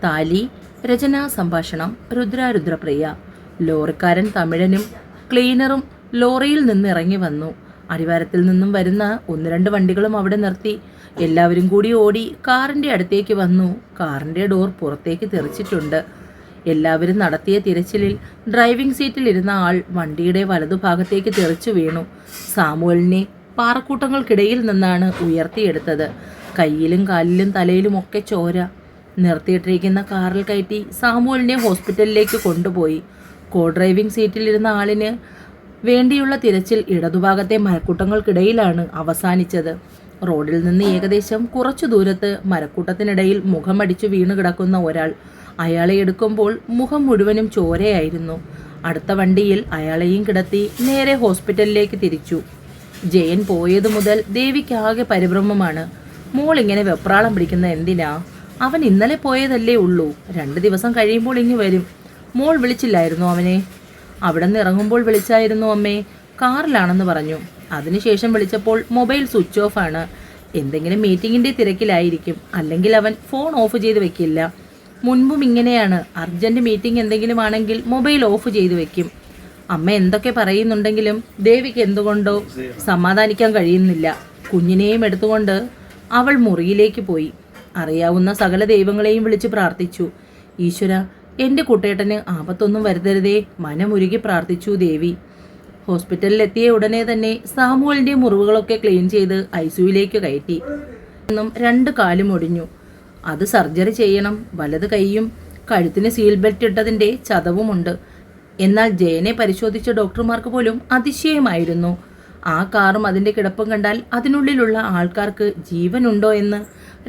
താലി രചനാ സംഭാഷണം രുദ്രപ്രിയ. ലോറിക്കാരൻ തമിഴനും ക്ലീനറും ലോറിയിൽ നിന്ന് ഇറങ്ങി വന്നു. അടിവാരത്തിൽ നിന്നും വരുന്ന 1-2 വണ്ടികളും അവിടെ നിർത്തി. എല്ലാവരും കൂടി ഓടി കാറിൻ്റെ അടുത്തേക്ക് വന്നു. കാറിൻ്റെ ഡോർ പുറത്തേക്ക് തെറിച്ചിട്ടുണ്ട്. എല്ലാവരും നടത്തിയ തിരച്ചിലിൽ ഡ്രൈവിംഗ് സീറ്റിലിരുന്ന ആൾ വണ്ടിയുടെ വലതുഭാഗത്തേക്ക് തെറിച്ചു വീണു. സാമുവലിനെ പാറക്കൂട്ടങ്ങൾക്കിടയിൽ നിന്നാണ് ഉയർത്തിയെടുത്തത്. കയ്യിലും കാലിലും തലയിലുമൊക്കെ ചോര. നിർത്തിയിട്ടിരിക്കുന്ന കാറിൽ കയറ്റി സാമുവലിനെ ഹോസ്പിറ്റലിലേക്ക് കൊണ്ടുപോയി. കോ ഡ്രൈവിംഗ് സീറ്റിലിരുന്ന ആളിന് വേണ്ടിയുള്ള തിരച്ചിൽ ഇടതുഭാഗത്തെ മരക്കൂട്ടങ്ങൾക്കിടയിലാണ് അവസാനിച്ചത്. റോഡിൽ നിന്ന് ഏകദേശം കുറച്ചു ദൂരത്ത് മരക്കൂട്ടത്തിനിടയിൽ മുഖമടിച്ചു വീണു കിടക്കുന്ന ഒരാൾ. അയാളെ എടുക്കുമ്പോൾ മുഖം മുഴുവനും ചോരയായിരുന്നു. അടുത്ത വണ്ടിയിൽ അയാളെയും കിടത്തി നേരെ ഹോസ്പിറ്റലിലേക്ക് തിരിച്ചു. ജയൻ പോയതു മുതൽ ദേവിക്കാകെ പരിഭ്രമമാണ്. മോൾ ഇങ്ങനെ വെപ്രാളം പിടിക്കുന്ന എന്തിനാ? അവൻ ഇന്നലെ പോയതല്ലേ ഉള്ളൂ. 2 ദിവസം കഴിയുമ്പോൾ ഇങ്ങ് വരും. മോൾ വിളിച്ചില്ലായിരുന്നു അവനെ? അവിടെ നിന്ന് ഇറങ്ങുമ്പോൾ വിളിച്ചായിരുന്നു അമ്മേ. കാറിലാണെന്ന് പറഞ്ഞു. അതിനുശേഷം വിളിച്ചപ്പോൾ മൊബൈൽ സ്വിച്ച് ഓഫ് ആണ്. എന്തെങ്കിലും മീറ്റിങ്ങിൻ്റെ തിരക്കിലായിരിക്കും. അല്ലെങ്കിൽ അവൻ ഫോൺ ഓഫ് ചെയ്ത് വെക്കില്ല. മുൻപും ഇങ്ങനെയാണ്. അർജൻറ്റ് മീറ്റിംഗ് എന്തെങ്കിലും ആണെങ്കിൽ മൊബൈൽ ഓഫ് ചെയ്ത് വെക്കും. അമ്മ എന്തൊക്കെ പറയുന്നുണ്ടെങ്കിലും ദേവിക്ക് എന്തുകൊണ്ടോ സമാധാനിക്കാൻ കഴിയുന്നില്ല. കുഞ്ഞിനെയും എടുത്തുകൊണ്ട് അവൾ മുറിയിലേക്ക് പോയി. അറിയാവുന്ന സകല ദൈവങ്ങളെയും വിളിച്ച് പ്രാർത്ഥിച്ചു. ഈശ്വര, എൻ്റെ കുട്ടേട്ടന് ആപത്തൊന്നും വരുത്തരുതേ. മനമുരുകി പ്രാർത്ഥിച്ചു ദേവി. ഹോസ്പിറ്റലിലെത്തിയ ഉടനെ തന്നെ സാമുവലിൻ്റെ മുറിവുകളൊക്കെ ക്ലീൻ ചെയ്ത് ഐസിയുവിലേക്ക് കയറ്റി. 2 കാലും ഒടിഞ്ഞു. അത് സർജറി ചെയ്യണം. വലത് കൈയും കഴുത്തിന് സീൽ ബെൽറ്റ് ഇട്ടതിൻ്റെ ചതവുമുണ്ട്. എന്നാൽ ജയനെ പരിശോധിച്ച ഡോക്ടർമാർക്ക് പോലും അതിശയമായിരുന്നു. ആ കാറും അതിൻ്റെ കിടപ്പും കണ്ടാൽ അതിനുള്ളിലുള്ള ആൾക്കാർക്ക് ജീവനുണ്ടോ എന്ന്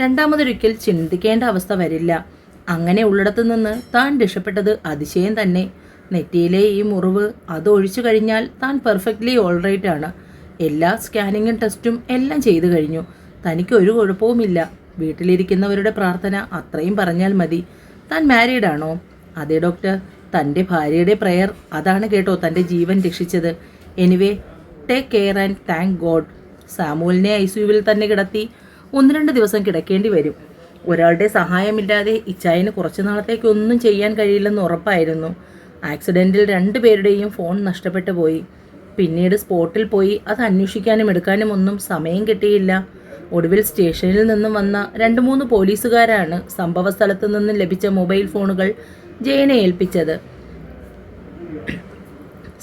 രണ്ടാമതൊരിക്കൽ ചിന്തിക്കേണ്ട അവസ്ഥ വരില്ല. അങ്ങനെ ഉള്ളിടത്തു നിന്ന് താൻ രക്ഷപ്പെട്ടത് അതിശയം തന്നെ. നെറ്റിയിലെ ഈ മുറിവ് അത് ഒഴിച്ചു കഴിഞ്ഞാൽ താൻ പെർഫെക്റ്റ്ലി ഓൾറൈറ്റ് ആണ്. എല്ലാ സ്കാനിങ്ങും ടെസ്റ്റും എല്ലാം ചെയ്തു കഴിഞ്ഞു. തനിക്ക് ഒരു കുഴപ്പവുമില്ല. വീട്ടിലിരിക്കുന്നവരുടെ പ്രാർത്ഥന അത്രയും പറഞ്ഞാൽ മതി. താൻ മാരീഡ് ആണോ? അതെ ഡോക്ടർ. തൻ്റെ ഭാര്യയുടെ പ്രയർ അതാണ് കേട്ടോ തൻ്റെ ജീവൻ രക്ഷിച്ചത്. Anyway, take care and thank god. സാമുവലിനെ ഐസിയുവിൽ തന്നെ കിടത്തി 1-2 ദിവസം കിടക്കേണ്ടി വരും. ഒരാളുടെ സഹായമില്ലാതെ ഇച്ചായന് കുറച്ചു നാളത്തേക്ക് ഒന്നും ചെയ്യാൻ കഴിയില്ലെന്ന് ഉറപ്പായിരുന്നു. ആക്സിഡൻറ്റിൽ 2 പേരുടെയും ഫോൺ നഷ്ടപ്പെട്ടു പോയി. പിന്നീട് സ്പോട്ടിൽ പോയി അത് അന്വേഷിക്കാനും എടുക്കാനും ഒന്നും സമയം കിട്ടിയില്ല. ഒടുവിൽ സ്റ്റേഷനിൽ നിന്നും വന്ന 2-3 പോലീസുകാരാണ് സംഭവ സ്ഥലത്ത് നിന്നും ലഭിച്ച മൊബൈൽ ഫോണുകൾ ജയനെ ഏൽപ്പിച്ചത്.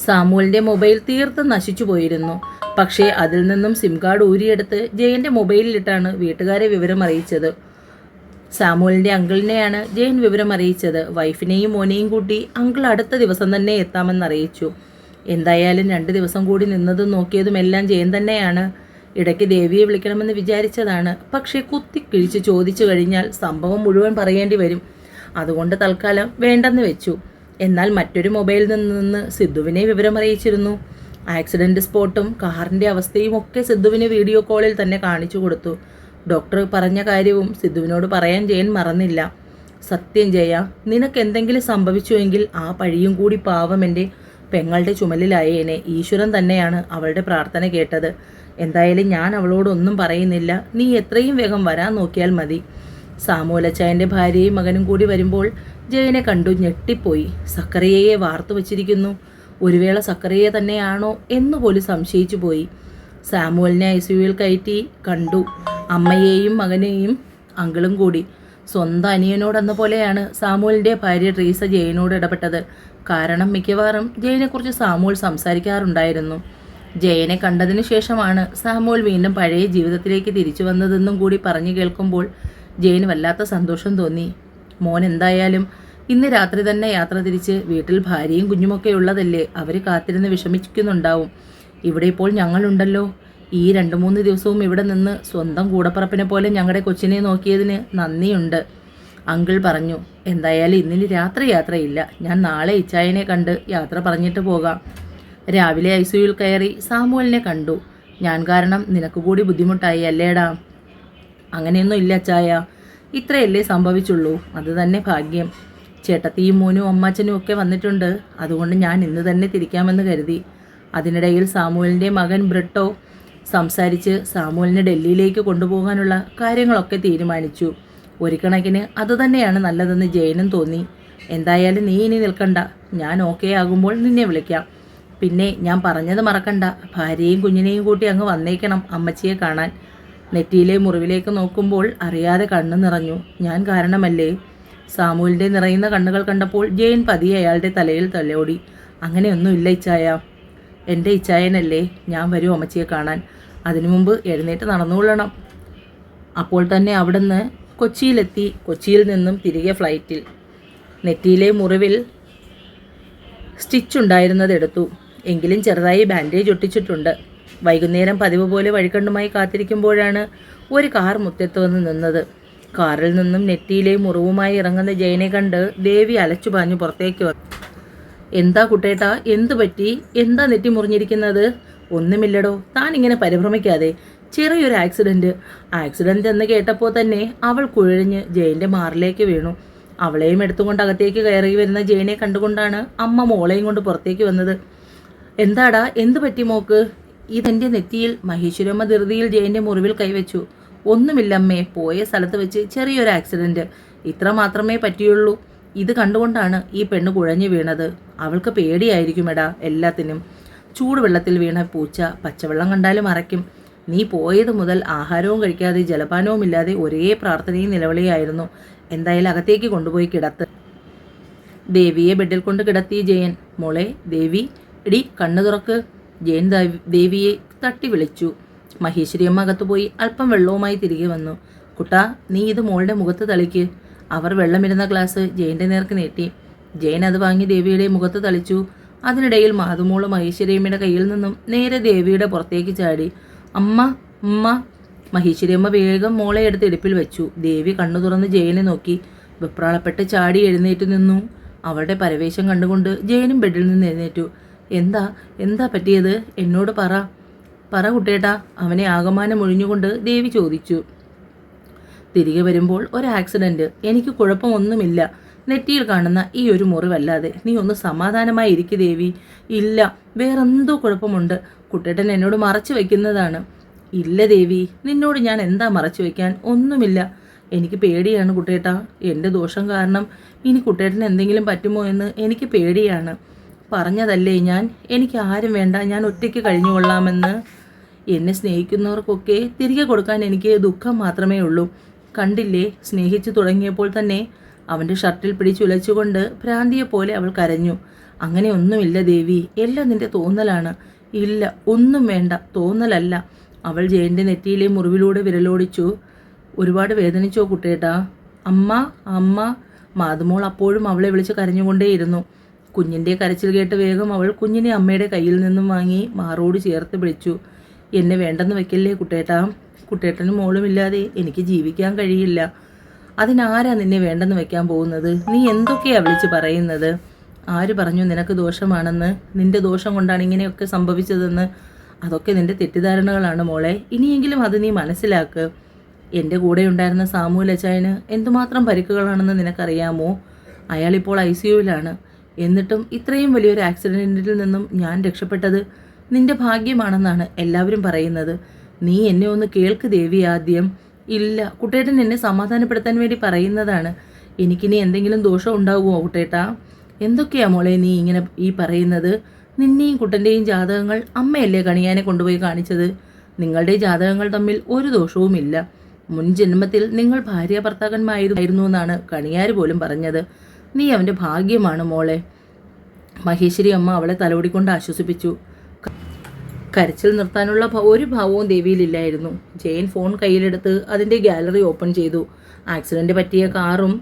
സാമുവലിൻ്റെ മൊബൈൽ തീർത്തും നശിച്ചു പോയിരുന്നു. പക്ഷേ അതിൽ നിന്നും സിം കാർഡ് ഊരിയെടുത്ത് ജയൻ്റെ മൊബൈലിലിട്ടാണ് വീട്ടുകാരെ വിവരം അറിയിച്ചത്. സാമുവലിൻ്റെ അങ്കിളിനെയാണ് ജയൻ വിവരം അറിയിച്ചത്. വൈഫിനെയും മോനെയും കൂട്ടി അങ്കിൾ അടുത്ത ദിവസം തന്നെ എത്താമെന്നറിയിച്ചു. എന്തായാലും 2 ദിവസം കൂടി നിന്നതും നോക്കിയതുമെല്ലാം ജയൻ തന്നെയാണ്. ഇടയ്ക്ക് ദേവിയെ വിളിക്കണമെന്ന് വിചാരിച്ചതാണ്. പക്ഷേ കുത്തിക്കിഴിച്ച് ചോദിച്ചു കഴിഞ്ഞാൽ സംഭവം മുഴുവൻ പറയേണ്ടി വരും. അതുകൊണ്ട് തൽക്കാലം വേണ്ടെന്ന് വെച്ചു. എന്നാൽ മറ്റൊരു മൊബൈലിൽ നിന്ന് സിദ്ധുവിനെ വിവരം അറിയിച്ചിരുന്നു. ആക്സിഡൻറ്റ് സ്പോട്ടും കാറിൻ്റെ അവസ്ഥയും ഒക്കെ സിദ്ധുവിന് വീഡിയോ കോളിൽ തന്നെ കാണിച്ചു കൊടുത്തു. ഡോക്ടർ പറഞ്ഞ കാര്യവും സിദ്ധുവിനോട് പറയാൻ ജയൻ മറന്നില്ല. സത്യം ജയ, നിനക്ക് എന്തെങ്കിലും സംഭവിച്ചുവെങ്കിൽ ആ പഴിയും കൂടി പാവം എൻ്റെ പെങ്ങളുടെ ചുമലിലായേനെ. ഈശ്വരൻ തന്നെയാണ് അവളുടെ പ്രാർത്ഥന കേട്ടത്. എന്തായാലും ഞാൻ അവളോടൊന്നും പറയുന്നില്ല. നീ എത്രയും വേഗം വരാൻ നോക്കിയാൽ മതി. സാമുവലച്ചായൻ്റെ ഭാര്യയും മകനും കൂടി വരുമ്പോൾ ജയനെ കണ്ടു ഞെട്ടിപ്പോയി. സക്കറിയയെ വാർത്തു വച്ചിരിക്കുന്നു. ഒരു വേള സക്കറിയ തന്നെയാണോ എന്നുപോലും സംശയിച്ചു പോയി. സാമുവലിനെ ഐസിയുവിൽ കയറ്റി കണ്ടു. അമ്മയെയും മകനെയും അങ്കിളും കൂടി. സ്വന്തം അനിയനോടെന്ന പോലെയാണ് സാമുവലിൻ്റെ ഭാര്യ ട്രീസ ജയനോട് ഇടപെട്ടത്. കാരണം മിക്കവാറും ജയനെക്കുറിച്ച് സാമുവൽ സംസാരിക്കാറുണ്ടായിരുന്നു. ജയനെ കണ്ടതിന് ശേഷമാണ് സാമുവൽ വീണ്ടും പഴയ ജീവിതത്തിലേക്ക് തിരിച്ചു വന്നതെന്നും കൂടി പറഞ്ഞു കേൾക്കുമ്പോൾ ജയന് വല്ലാത്ത സന്തോഷം തോന്നി. മോൻ എന്തായാലും ഇന്ന് രാത്രി തന്നെ യാത്ര തിരിച്ച് വീട്ടിൽ ഭാര്യയും കുഞ്ഞുമൊക്കെ ഉള്ളതല്ലേ. അവർ കാത്തിരുന്ന് വിഷമിക്കുന്നുണ്ടാവും. ഇവിടെ ഇപ്പോൾ ഞങ്ങളുണ്ടല്ലോ. ഈ 2-3 ദിവസവും ഇവിടെ നിന്ന് സ്വന്തം കൂടപ്പറപ്പിനെ പോലെ ഞങ്ങളുടെ കൊച്ചിനെ നോക്കിയതിന് നന്ദിയുണ്ട്, അങ്കിൾ പറഞ്ഞു. എന്തായാലും ഇന്നിന് യാത്രയില്ല. ഞാൻ നാളെ ഇച്ചായനെ കണ്ട് യാത്ര പറഞ്ഞിട്ട് പോകാം. രാവിലെ ഐസിയുയിൽ കയറി സാമുവലിനെ കണ്ടു. ഞാൻ കാരണം നിനക്ക് കൂടി ബുദ്ധിമുട്ടായി അല്ലേടാ? അങ്ങനെയൊന്നും ഇല്ല അച്ചായ. ഇത്രയല്ലേ സംഭവിച്ചുള്ളൂ. അത് തന്നെ ഭാഗ്യം. ചേട്ടത്തിയും മോനും അമ്മാച്ചനും ഒക്കെ വന്നിട്ടുണ്ട്. അതുകൊണ്ട് ഞാൻ ഇന്ന് തന്നെ തിരിക്കാമെന്ന് കരുതി. അതിനിടയിൽ സാമുവലിൻ്റെ മകൻ ബ്രിട്ടോ സംസാരിച്ച് സാമുവലിനെ ഡൽഹിയിലേക്ക് കൊണ്ടുപോകാനുള്ള കാര്യങ്ങളൊക്കെ തീരുമാനിച്ചു. ഒരു കണക്കിന് അതുതന്നെയാണ് നല്ലതെന്ന് ജയനും തോന്നി. എന്തായാലും നീ ഇനി നിൽക്കണ്ട, ഞാൻ ഓക്കെ ആകുമ്പോൾ നിന്നെ വിളിക്കാം. പിന്നെ ഞാൻ പറഞ്ഞത് മറക്കണ്ട, ഭാര്യയും കുഞ്ഞിനെയും കൂട്ടി അങ്ങ് വന്നേക്കണം അമ്മച്ചിയെ കാണാൻ. നെറ്റിയിലെ മുറിവിലേക്ക് നോക്കുമ്പോൾ അറിയാതെ കണ്ണു നിറഞ്ഞു. ഞാൻ കാരണമല്ലേ? സാമുവിൻ്റെ നിറയുന്ന കണ്ണുകൾ കണ്ടപ്പോൾ ജയൻ പതിയെ അയാളുടെ തലയിൽ തലോടി. അങ്ങനെയൊന്നുമില്ല ഇച്ചായ, എൻ്റെ ഇച്ചായനല്ലേ. ഞാൻ വരൂ അമ്മച്ചിയെ കാണാൻ. അതിനു മുമ്പ് എഴുന്നേറ്റ് നടന്നുകൊള്ളണം. അപ്പോൾ തന്നെ അവിടുന്ന് കൊച്ചിയിലെത്തി. കൊച്ചിയിൽ നിന്നും തിരികെ ഫ്ലൈറ്റിൽ. നെറ്റിയിലെ മുറിവിൽ സ്റ്റിച്ചുണ്ടായിരുന്നത് എടുത്തു. എങ്കിലും ചെറുതായി ബാൻഡേജ് ഒട്ടിച്ചിട്ടുണ്ട്. വൈകുന്നേരം പതിവ് പോലെ വഴിക്കണ്ണുമായി കാത്തിരിക്കുമ്പോഴാണ് ഒരു കാർ മുറ്റത്ത് വന്ന് നിന്നത്. കാറിൽ നിന്നും നെറ്റിയിലെ മുറിവുമായി ഇറങ്ങുന്ന ജയനെ കണ്ട് ദേവി അലച്ചു പാഞ്ഞു പുറത്തേക്ക് വന്നു. എന്താ കുട്ടേട്ടാ, എന്തു പറ്റി? എന്താ നെറ്റി മുറിഞ്ഞിരിക്കുന്നത്? ഒന്നുമില്ലടോ, താൻ ഇങ്ങനെ പരിഭ്രമിക്കാതെ. ചെറിയൊരു ആക്സിഡന്റ് എന്ന് കേട്ടപ്പോൾ തന്നെ അവൾ കുഴഞ്ഞ് ജയൻ്റെ മാറിലേക്ക് വീണു. അവളെയും എടുത്തുകൊണ്ട് അകത്തേക്ക് കയറി വരുന്ന ജയനെ കണ്ടുകൊണ്ടാണ് അമ്മ മോളെയും കൊണ്ട് പുറത്തേക്ക് വന്നത്. എന്താടാ, എന്തു പറ്റി മോക്ക്? ഇതെൻ്റെ നെറ്റിയിൽ. മഹേശ്വരമ്മ ധൃതിയിൽ ജയൻ്റെ മുറിവിൽ കൈവച്ചു. ഒന്നുമില്ലമ്മേ, പോയ സ്ഥലത്ത് വെച്ച് ചെറിയൊരു ആക്സിഡന്റ്, ഇത്ര മാത്രമേ പറ്റിയുള്ളൂ. ഇത് കണ്ടുകൊണ്ടാണ് ഈ പെണ്ണ് കുഴഞ്ഞു വീണത്. അവൾക്ക് പേടിയായിരിക്കുമെടാ എല്ലാത്തിനും. ചൂടുവെള്ളത്തിൽ വീണ പൂച്ച പച്ചവെള്ളം കണ്ടാലും അറയ്ക്കും. നീ പോയത് മുതൽ ആഹാരവും കഴിക്കാതെ ജലപാനവും ഇല്ലാതെ ഒരേ പ്രാർത്ഥനയും നിലവിളിയായിരുന്നു. എന്തായാലും അകത്തേക്ക് കൊണ്ടുപോയി കിടത്ത്. ദേവിയെ ബെഡിൽ കൊണ്ട് കിടത്തി ജയൻ. മോളെ ദേവി, എടി കണ്ണു തുറക്ക്. ജയൻ ദേവിയെ തട്ടി വിളിച്ചു. മഹേശ്വരിയമ്മ അകത്തുപോയി അല്പം വെള്ളവുമായി തിരികെ വന്നു. കുട്ടാ, നീ ഇത് മോളുടെ മുഖത്ത് തളിക്ക്. അവർ വെള്ളമിരുന്ന ഗ്ലാസ് ജയൻ്റെ നേർക്ക് നീട്ടി. ജയൻ അത് വാങ്ങി ദേവിയുടെ മുഖത്ത് തളിച്ചു. അതിനിടയിൽ മാതുമോള് മഹേശ്വരിയമ്മയുടെ കയ്യിൽ നിന്നും നേരെ ദേവിയുടെ പുറത്തേക്ക് ചാടി. അമ്മ അമ്മ. മഹേശ്വരിയമ്മ വേഗം മോളെ എടുത്ത് ഇടുപ്പിൽ വെച്ചു. ദേവി കണ്ണു തുറന്ന് ജയനെ നോക്കി. വെപ്രാളപ്പെട്ട് ചാടി എഴുന്നേറ്റ് നിന്നു. അവളുടെ പരവേശം കണ്ടുകൊണ്ട് ജയനും ബെഡിൽ നിന്ന് എഴുന്നേറ്റു. എന്താ പറ്റിയത്? എന്നോട് പറ കുട്ടേട്ടാ, അവനെ ആകമാനം ഒഴിഞ്ഞുകൊണ്ട് ദേവി ചോദിച്ചു. തിരികെ വരുമ്പോൾ ഒരു ആക്സിഡന്റ്. എനിക്ക് കുഴപ്പമൊന്നുമില്ല. നെറ്റിയിൽ കാണുന്ന ഈ ഒരു മുറിവല്ലാതെ. നീ ഒന്ന് സമാധാനമായി ഇരിക്കു ദേവി. ഇല്ല, വേറെന്തോ കുഴപ്പമുണ്ട്. കുട്ടേട്ടൻ എന്നോട് മറച്ചു വയ്ക്കുന്നതാണ്. ഇല്ല ദേവി, നിന്നോട് ഞാൻ എന്താ മറച്ചു വയ്ക്കാൻ? ഒന്നുമില്ല. എനിക്ക് പേടിയാണ് കുട്ടേട്ടാ. എൻ്റെ ദോഷം കാരണം ഇനി കുട്ടേട്ടന് എന്തെങ്കിലും പറ്റുമോ എന്ന് എനിക്ക് പേടിയാണ്. പറഞ്ഞതല്ലേ ഞാൻ, എനിക്ക് ആരും വേണ്ട, ഞാൻ ഒറ്റയ്ക്ക് കഴിഞ്ഞുകൊള്ളാമെന്ന്. എന്നെ സ്നേഹിക്കുന്നവർക്കൊക്കെ തിരികെ കൊടുക്കാൻ എനിക്ക് ദുഃഖം മാത്രമേ ഉള്ളൂ. കണ്ടില്ലേ, സ്നേഹിച്ചു തുടങ്ങിയപ്പോൾ തന്നെ അവൻ്റെ ഷർട്ടിൽ പിടിച്ചുലച്ചുകൊണ്ട് ഭ്രാന്തിയെപ്പോലെ അവൾ കരഞ്ഞു. അങ്ങനെ ഒന്നുമില്ല ദേവി, എല്ലാം നിന്റെ തോന്നലാണ്. ഇല്ല, ഒന്നും വേണ്ട, തോന്നലല്ല. അവൾ ജയൻ്റെ നെറ്റിയിലെ മുറിവിലൂടെ വിരലോടിച്ചു. ഒരുപാട് വേദനിച്ചോ കുട്ടേട്ടാ? അമ്മ. മാതുമോൾ അപ്പോഴും അവളെ വിളിച്ച് കരഞ്ഞുകൊണ്ടേയിരുന്നു. കുഞ്ഞിൻ്റെ കരച്ചിൽ കേട്ട് വേഗം അവൾ കുഞ്ഞിനെ അമ്മയുടെ കയ്യിൽ നിന്നും വാങ്ങി മാറോട് ചേർത്ത് പിടിച്ചു. എന്നെ വേണ്ടെന്ന് വെക്കല്ലേ കുട്ടേട്ടാ. കുട്ടേട്ടനും മോളുമില്ലാതെ എനിക്ക് ജീവിക്കാൻ കഴിയില്ല. അതിനാരാ നിന്നെ വേണ്ടെന്ന് വെക്കാൻ പോകുന്നത്? നീ എന്തൊക്കെയാ വിളിച്ച് പറയുന്നത്? ആര് പറഞ്ഞു നിനക്ക് ദോഷമാണെന്ന്? നിന്റെ ദോഷം കൊണ്ടാണ് ഇങ്ങനെയൊക്കെ സംഭവിച്ചതെന്ന്. അതൊക്കെ നിന്റെ തെറ്റിദ്ധാരണകളാണ് മോളെ. ഇനിയെങ്കിലും അത് നീ മനസ്സിലാക്ക്. എൻ്റെ കൂടെ ഉണ്ടായിരുന്ന സാമുലച്ചായന് എന്തുമാത്രം പരിക്കുകളാണെന്ന് നിനക്കറിയാമോ? അയാളിപ്പോൾ ICUവിലാണ്. എന്നിട്ടും ഇത്രയും വലിയൊരു ആക്സിഡൻറ്റിൽ നിന്നും ഞാൻ രക്ഷപ്പെട്ടത് നിന്റെ ഭാഗ്യമാണെന്നാണ് എല്ലാവരും പറയുന്നത്. നീ എന്നെ ഒന്ന് കേൾക്ക് ദേവി ആദ്യം. ഇല്ല, കുട്ടേട്ടൻ എന്നെ സമാധാനപ്പെടുത്താൻ വേണ്ടി പറയുന്നതാണ്. എനിക്കിനി എന്തെങ്കിലും ദോഷം ഉണ്ടാകുമോ കുട്ടേട്ടാ? എന്തൊക്കെയാ മോളെ നീ ഇങ്ങനെ ഈ പറയുന്നത്? നിന്നെയും കുട്ടൻ്റെയും ജാതകങ്ങൾ അമ്മയല്ലേ കണിയാനെ കൊണ്ടുപോയി കാണിച്ചത്? നിങ്ങളുടെ ജാതകങ്ങൾ തമ്മിൽ ഒരു ദോഷവുമില്ല. മുൻ ജന്മത്തിൽ നിങ്ങൾ ഭാര്യ ഭർത്താക്കന്മാരായിരുന്നു എന്നാണ് കണിയാർ പോലും പറഞ്ഞത്. നീ അവൻ്റെ ഭാഗ്യമാണ് മോളെ. മഹേശ്വരി അമ്മ അവളെ തലോടിക്കൊണ്ട് ആശ്വസിപ്പിച്ചു. കരച്ചിൽ നിർത്താനുള്ള ഒരു ഭാവവും ദേവിയിലില്ലായിരുന്നു. ജയൻ ഫോൺ കയ്യിലെടുത്ത് അതിൻ്റെ ഗാലറി ഓപ്പൺ ചെയ്തു. ആക്സിഡൻറ്റ് പറ്റിയ കാറും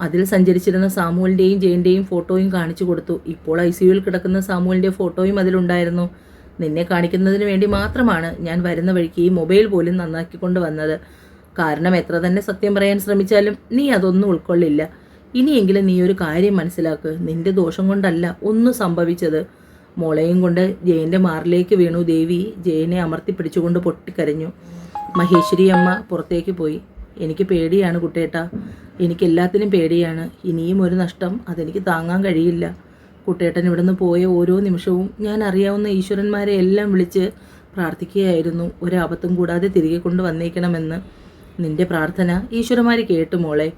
അതിൽ സഞ്ചരിച്ചിരുന്ന സാമുവലിൻ്റെയും ജയൻ്റെയും ഫോട്ടോയും കാണിച്ചു കൊടുത്തു. ഇപ്പോൾ ICUവിൽ കിടക്കുന്ന സാമുവലിൻ്റെ ഫോട്ടോയും അതിലുണ്ടായിരുന്നു. നിന്നെ കാണിക്കുന്നതിന് വേണ്ടി മാത്രമാണ് ഞാൻ വരുന്ന വഴിക്ക് ഈ മൊബൈൽ പോലും നന്നാക്കിക്കൊണ്ട് വന്നത്. കാരണം എത്ര തന്നെ സത്യം പറയാൻ ശ്രമിച്ചാലും നീ അതൊന്നും ഉൾക്കൊള്ളില്ല. ഇനിയെങ്കിലും നീ ഒരു കാര്യം മനസ്സിലാക്ക്. നിന്റെ ദോഷം കൊണ്ടല്ല ഒന്നും സംഭവിച്ചത്. മോളെയും കൊണ്ട് ജയൻ്റെ മാറിലേക്ക് വീണു ദേവി. ജയനെ അമർത്തി പിടിച്ചുകൊണ്ട് പൊട്ടിക്കരഞ്ഞു. മഹേശ്വരി അമ്മ പുറത്തേക്ക് പോയി. എനിക്ക് പേടിയാണ് കുട്ടേട്ടാ, എനിക്കെല്ലാത്തിനും പേടിയാണ്. ഇനിയും ഒരു നഷ്ടം അതെനിക്ക് താങ്ങാൻ കഴിയില്ല. കുട്ടേട്ടൻ ഇവിടുന്ന് പോയ ഓരോ നിമിഷവും ഞാൻ അറിയാവുന്ന ഈശ്വരന്മാരെ എല്ലാം വിളിച്ച് പ്രാർത്ഥിക്കുകയായിരുന്നു, ഒരാപത്തും കൂടാതെ തിരികെ കൊണ്ട് വന്നേക്കണമെന്ന്. നിന്റെ പ്രാർത്ഥന ഈശ്വരന്മാർ കേട്ടു മോളെ.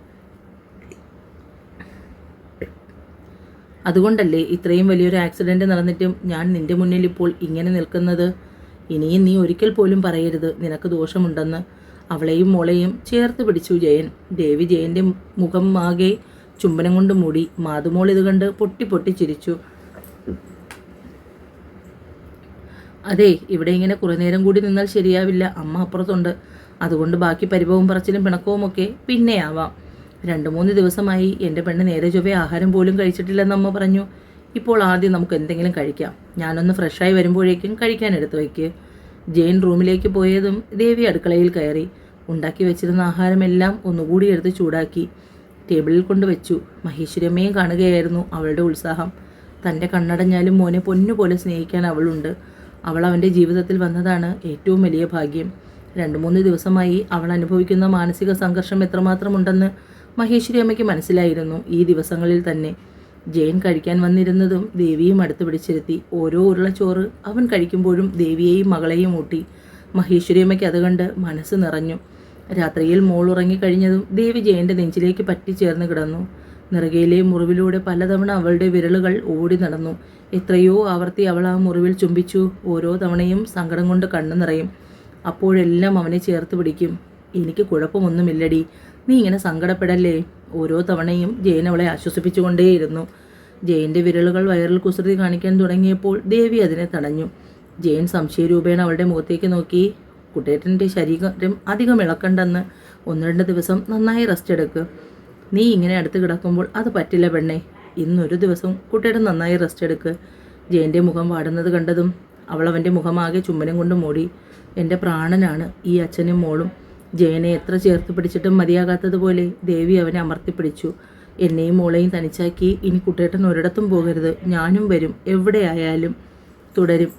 അതുകൊണ്ടല്ലേ ഇത്രയും വലിയൊരു ആക്സിഡൻറ്റ് നടന്നിട്ടും ഞാൻ നിന്റെ മുന്നിൽ ഇപ്പോൾ ഇങ്ങനെ നിൽക്കുന്നത്. ഇനിയും നീ ഒരിക്കൽ പോലും പറയരുത് നിനക്ക് ദോഷമുണ്ടെന്ന്. അവളെയും മോളെയും ചേർത്ത് പിടിച്ചു ജയൻ. ദേവി ജയൻ്റെ മുഖം ആകെ ചുംബനം കൊണ്ട് മൂടി. മാതുമോൾ ഇത് കണ്ട് പൊട്ടി പൊട്ടി ചിരിച്ചു. അതെ, ഇവിടെ ഇങ്ങനെ കുറേ നേരം കൂടി നിന്നാൽ ശരിയാവില്ല. അമ്മ അപ്പുറത്തുണ്ട്. അതുകൊണ്ട് ബാക്കി പരിഭവവും പറച്ചിലും പിണക്കവും ഒക്കെ പിന്നെ ആവാം. 2-3 ദിവസമായി എൻ്റെ പെണ്ണ് നേരെ ചൊവ്വേ ആഹാരം പോലും കഴിച്ചിട്ടില്ലെന്ന് അമ്മ പറഞ്ഞു. ഇപ്പോൾ ആദ്യം നമുക്ക് എന്തെങ്കിലും കഴിക്കാം. ഞാനൊന്ന് ഫ്രഷായി വരുമ്പോഴേക്കും കഴിക്കാൻ എടുത്തു വയ്ക്ക്. ജെയിൻ റൂമിലേക്ക് പോയതും ദേവി അടുക്കളയിൽ കയറി. ഉണ്ടാക്കി വെച്ചിരുന്ന ആഹാരമെല്ലാം ഒന്നുകൂടി എടുത്ത് ചൂടാക്കി ടേബിളിൽ കൊണ്ടുവച്ചു. മഹേശ്വരിയമ്മയും കാണുകയായിരുന്നു അവളുടെ ഉത്സാഹം. തൻ്റെ കണ്ണടഞ്ഞാലും മോനെ പൊന്നുപോലെ സ്നേഹിക്കാൻ അവളുണ്ട്. അവൾ അവൻ്റെ ജീവിതത്തിൽ വന്നതാണ് ഏറ്റവും വലിയ ഭാഗ്യം. 2-3 ദിവസമായി അവൾ അനുഭവിക്കുന്ന മാനസിക സംഘർഷം എത്രമാത്രമുണ്ടെന്ന് മഹേശ്വരി അമ്മയ്ക്ക് മനസ്സിലായിരുന്നു ഈ ദിവസങ്ങളിൽ തന്നെ. ജയൻ കഴിക്കാൻ വന്നിരുന്നതും ദേവിയും അടുത്ത് പിടിച്ചിരുത്തി. ഓരോ ഉരുളച്ചോറ് അവൻ കഴിക്കുമ്പോഴും ദേവിയെയും മകളെയും ഊട്ടി. മഹേശ്വരി അമ്മയ്ക്ക് അത് കണ്ട് മനസ്സ് നിറഞ്ഞു. രാത്രിയിൽ മോൾ ഉറങ്ങിക്കഴിഞ്ഞതും ദേവി ജയൻ്റെ നെഞ്ചിലേക്ക് പറ്റിച്ചേർന്ന് കിടന്നു. നിറകയിലെ മുറിവിലൂടെ പലതവണ അവളുടെ വിരലുകൾ ഓടി നടന്നു. എത്രയോ ആവർത്തി അവൾ ആ മുറിവിൽ ചുംബിച്ചു. ഓരോ തവണയും സങ്കടം കൊണ്ട് കണ്ണു നിറയും. അപ്പോഴെല്ലാം അവനെ ചേർത്ത് പിടിക്കും. എനിക്ക് കുഴപ്പമൊന്നുമില്ലടി, നീ ഇങ്ങനെ സങ്കടപ്പെടല്ലേ. ഓരോ തവണയും ജയൻ അവളെ ആശ്വസിപ്പിച്ചുകൊണ്ടേയിരുന്നു. ജയൻ്റെ വിരലുകൾ വയറിൽ കുസൃതി കാണിക്കാൻ തുടങ്ങിയപ്പോൾ ദേവി അതിനെ തടഞ്ഞു. ജയൻ സംശയരൂപേണ അവളുടെ മുഖത്തേക്ക് നോക്കി. കുട്ടേട്ടൻ്റെ ശരീരം അധികം ഇളക്കണ്ടെന്ന്. 1-2 ദിവസം നന്നായി റെസ്റ്റ് എടുക്ക്. നീ ഇങ്ങനെ അടുത്ത് കിടക്കുമ്പോൾ അത് പറ്റില്ല പെണ്ണേ. ഇന്നൊരു ദിവസം കുട്ടേട്ടൻ നന്നായി റെസ്റ്റ് എടുക്ക്. ജയൻ്റെ മുഖം വാടുന്നത് കണ്ടതും അവൾ അവൻ്റെ മുഖമാകെ ചുംബനം കൊണ്ട് മൂടി. എൻ്റെ പ്രാണനാണ് ഈ അച്ഛനും മോളും. ജയനെ എത്ര ചേർത്ത് പിടിച്ചിട്ടും മതിയാകാത്തതുപോലെ ദേവി അവനെ അമർത്തിപ്പിടിച്ചു. എന്നെയും മോളെയും തനിച്ചാക്കി ഇനി കുട്ടേട്ടൻ ഒരിടത്തും പോകരുത്. ഞാനും വരും, എവിടെയായാലും തുടരും.